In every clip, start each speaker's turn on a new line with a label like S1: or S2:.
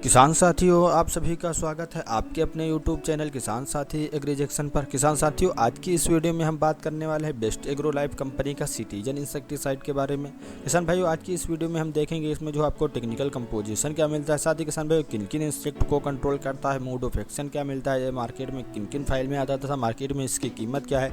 S1: किसान साथियों, आप सभी का स्वागत है आपके अपने YouTube चैनल किसान साथी एग्री जंक्शन पर। किसान साथियों, आज की इस वीडियो में हम बात करने वाले हैं बेस्ट एग्रो लाइफ कंपनी का सिटीजन इंसेक्टिसाइड के बारे में। किसान भाइयों, आज की इस वीडियो में हम देखेंगे इसमें जो आपको टेक्निकल कंपोजिशन क्या मिलता है, साथ ही किसान भाइयों किन किन इंसेक्ट को कंट्रोल करता है, मोड ऑफ एक्शन क्या मिलता है, मार्केट में किन किन फाइल में आता था, मार्केट में इसकी कीमत क्या है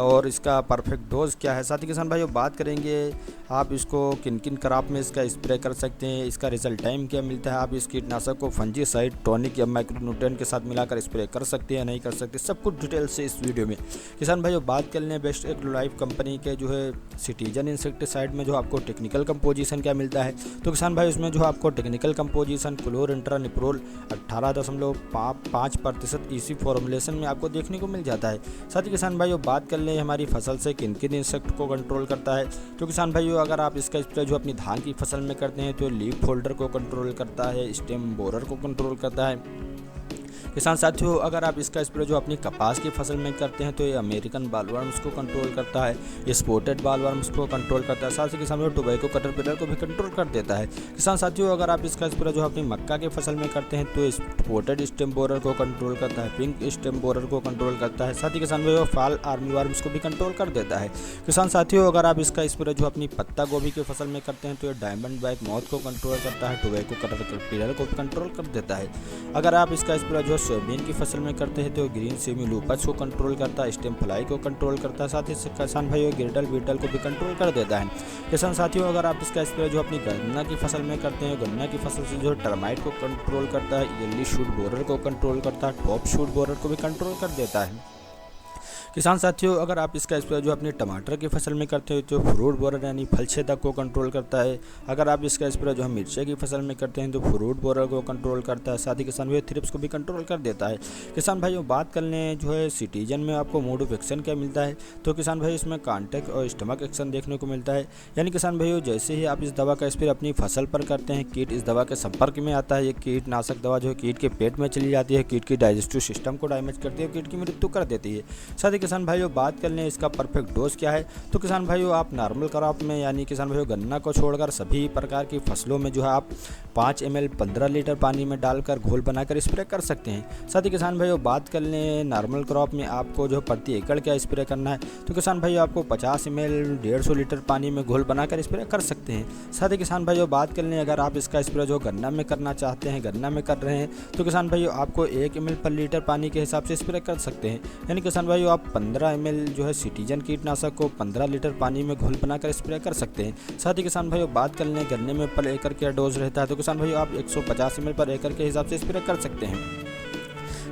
S1: और इसका परफेक्ट डोज क्या है। साथ ही किसान भाइयों बात करेंगे आप इसको किन किन क्रॉप में इसका स्प्रे कर सकते हैं, इसका रिजल्ट टाइम क्या मिलता है, आप इस कीटनाशक को फंजीसाइड, टॉनिक या माइक्रोन्यूट्रिएंट के साथ मिलाकर स्प्रे कर सकते हैं या नहीं कर सकते, सब कुछ डिटेल से इस वीडियो में। किसान भाइयों बात कर लें बेस्ट एग्रो लाइफ कंपनी के जो है सिटीजन इंसेक्टिसाइड में जो आपको टेक्निकल कंपोजिशन क्या मिलता है। तो किसान भाई इसमें जो आपको टेक्निकल कंपोजिशन क्लोरइंट्रानिप्रोल 18.5% ईसी फॉर्मुलेशन में आपको देखने को मिल जाता है। साथ ही किसान भाइयों बात कर लें हमारी फसल से किन किन इंसेक्ट को कंट्रोल करता है। तो किसान भाइयों अगर आप इसका स्प्रे जो अपनी धान की फसल में करते हैं तो लीफ होल्डर को कंट्रोल करता है, स्टेम बोरर को कंट्रोल करता है। किसान साथियों अगर आप इसका स्प्रे जो अपनी कपास की फसल में करते हैं तो ये अमेरिकन बालवर्म्स को कंट्रोल करता है, ये स्पॉटेड बालवर्म्स को कंट्रोल करता है, साथ ही किसान टोबैको कैटरपिलर को भी कंट्रोल कर देता है। किसान साथियों अगर आप इसका स्प्रे जो अपनी मक्का की फसल में करते हैं तो स्पॉटेड स्टेम बोरर को कंट्रोल करता है, पिंक स्टेम बोरर को कंट्रोल करता है, साथ ही किसान भाइयों फाल आर्मी वर्म्स को भी कंट्रोल कर देता है। किसान साथियों अगर आप इसका स्प्रे जो अपनी पत्ता गोभी की फसल में करते हैं तो ये डायमंड बैक मॉथ को कंट्रोल करता है, टोबैको कैटरपिलर को कंट्रोल कर देता है। अगर आप इसका स्प्रे जो सोयाबीन की फसल में करते हैं तो ग्रीन सेमी लूपस को कंट्रोल करता है, स्टेम फ्लाई को कंट्रोल करता है, साथ ही किसान भाइयों गिरडल बीटल को भी कंट्रोल कर देता है। किसान साथियों अगर आप इसका स्प्रे जो अपनी गन्ना की फसल में करते हैं, गन्ना की फसल से जो टर्माइट को कंट्रोल करता है, येली शूट बोरर को कंट्रोल करता है, टॉप शूट बोरर को भी कंट्रोल कर देता है। किसान साथियों अगर आप इसका स्प्रे जो अपने टमाटर की फसल में करते हो तो फ्रूट बोरर यानी फल छेदक को कंट्रोल करता है। अगर आप इसका स्प्रे जो हम मिर्ची की फसल में करते हैं तो फ्रूट बोरर को कंट्रोल करता है, साथ ही किसान भाई थ्रिप्स को भी कंट्रोल कर देता है। किसान भाइयों बात कर लें जो है सिटीजन में आपको मोड ऑफ एक्शन क्या मिलता है। तो किसान भाई इसमें कॉन्टैक्ट और स्टमक एक्शन देखने को मिलता है, यानी किसान भाइयों जैसे ही आप इस दवा का स्प्रे अपनी फसल पर करते हैं कीट इस दवा के संपर्क में आता है। ये कीटनाशक दवा जो है कीट के पेट में चली जाती है, कीट की डाइजेस्टिव सिस्टम को डैमेज करती है, कीट की मृत्यु कर देती है। साथ ही किसान भाइयों बात कर लें इसका परफेक्ट डोज क्या है। तो किसान भाइयों आप नॉर्मल क्रॉप में यानी किसान भाइयों गन्ना को छोड़कर सभी प्रकार की फसलों में जो है आप 5 ml 15 लीटर पानी में डालकर घोल बनाकर स्प्रे कर सकते हैं। साथ ही किसान भाइयों बात कर लें नॉर्मल क्रॉप में आपको जो प्रति एकड़ क्या स्प्रे करना है। तो किसान भाइयों आपको 50 ml 150 लीटर पानी में घोल बनाकर स्प्रे कर सकते हैं। साथ ही किसान भाइयों बात कर लें अगर आप इसका स्प्रे जो गन्ना में करना चाहते हैं, गन्ना में कर रहे हैं, तो किसान भाइयों आपको 1 ml पर लीटर पानी के हिसाब से स्प्रे कर सकते हैं। यानी किसान भाइयों आप 15 ml जो है सिटीजन कीटनाशक को 15 लीटर पानी में घोल बनाकर स्प्रे कर सकते हैं। साथ ही किसान भाइयों बात कर लें गन्ने में पर एकड़ क्या डोज रहता है। तो किसान भाइयों आप 150 ml पर एकड़ के हिसाब से स्प्रे कर सकते हैं।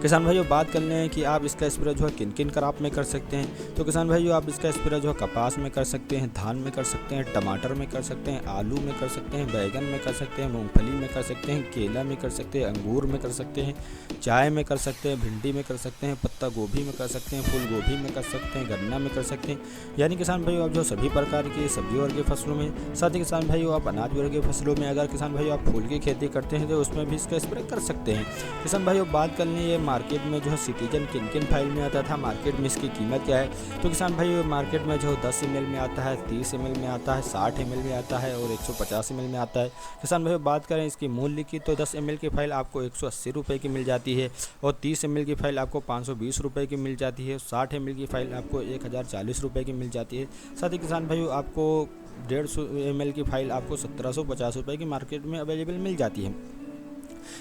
S1: किसान भाइयों बात कर लें कि आप इसका स्प्रे जो है किन किन क्रॉप में कर सकते हैं। तो किसान भाइयों आप इसका स्प्रे जो है कपास में कर सकते हैं, धान में कर सकते हैं, टमाटर में कर सकते हैं, आलू में कर सकते हैं, बैगन में कर सकते हैं, मूंगफली में कर सकते हैं, केला में कर सकते हैं, अंगूर में कर सकते हैं, चाय में कर सकते हैं, भिंडी में कर सकते हैं, पत्ता गोभी में कर सकते हैं, फूल गोभी में कर सकते हैं, गन्ना में कर सकते हैं। यानी किसान भाइयों आप जो सभी प्रकार की सब्जी वर्ग की फसलों में, साथ ही किसान भाइयों आप अनाज वर्ग की फसलों में अगर किसान भाइयों आप फूल की खेती करते हैं तो उसमें भी इसका स्प्रे कर सकते हैं। किसान भाइयों बात कर लें ये मार्केट में जो है सिटीजन किन किन फाइल में आता था, मार्केट में इसकी कीमत क्या है। तो किसान भाई मार्केट में जो 10 ml में आता है, 30 ml में आता है, 60 ml में आता है और 150 ml में आता है। किसान भाई बात करें इसकी मूल्य की तो 10 ml की फाइल आपको 180 रुपये की मिल जाती है और 30 ml की फाइल आपको 520 रुपये की मिल जाती है, 60 ml की फाइल आपको 1040 रुपये की मिल जाती है। साथ ही किसान भाई आपको 150 ml की फाइल आपको 1750 रुपये की मार्केट में अवेलेबल मिल जाती है।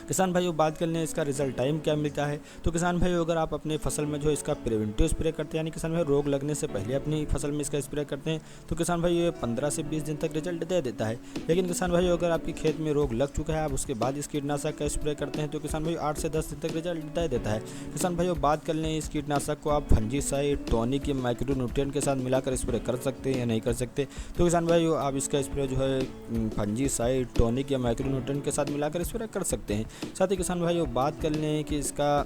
S1: किसान भाइयों बात कर लें इसका रिजल्ट टाइम क्या मिलता है। तो किसान भाइयों अगर आप अपने फसल में जो इसका प्रिवेंटिव स्प्रे करते हैं यानी किसान भाई रोग लगने से पहले अपनी फसल में इसका स्प्रे करते हैं तो किसान भाई ये 15 से 20 दिन तक रिजल्ट दे देता है। लेकिन किसान भाइयों अगर आपकी खेत में रोग लग चुका है आप उसके बाद इस कीटनाशक का स्प्रे करते हैं तो किसान भाई 8 से 10 दिन तक रिजल्ट दे देता है। किसान भाइयों बात कर लें इस कीटनाशक को आप फंजीसाइड, टॉनिक या माइक्रोन्यूट्रिएंट के साथ मिलाकर स्प्रे कर सकते हैं या नहीं कर सकते। तो किसान भाइयों आप इसका स्प्रे जो है फंजीसाइड, टॉनिक या माइक्रोन्यूट्रिएंट के साथ मिलाकर स्प्रे कर सकते हैं। साथ ही किसान भाइयों बात कर लें कि इसका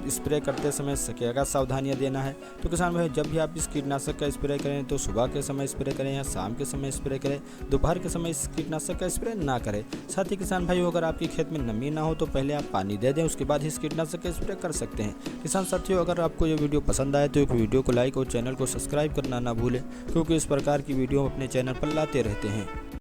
S1: स्प्रे करते समय क्या क्या सावधानियां देना है। तो किसान भाई जब भी आप इस कीटनाशक का स्प्रे करें तो सुबह के समय स्प्रे करें या शाम के समय स्प्रे करें, दोपहर के समय इस कीटनाशक का स्प्रे ना करें। साथ ही किसान भाइयों अगर आपके खेत में नमी ना हो तो पहले आप पानी दे दें, उसके बाद इस कीटनाशक का स्प्रे कर सकते हैं। किसान साथियों अगर आपको ये वीडियो पसंद आए तो एक वीडियो को लाइक और चैनल को सब्सक्राइब करना ना भूलें, क्योंकि इस प्रकार की वीडियो अपने चैनल पर लाते रहते हैं।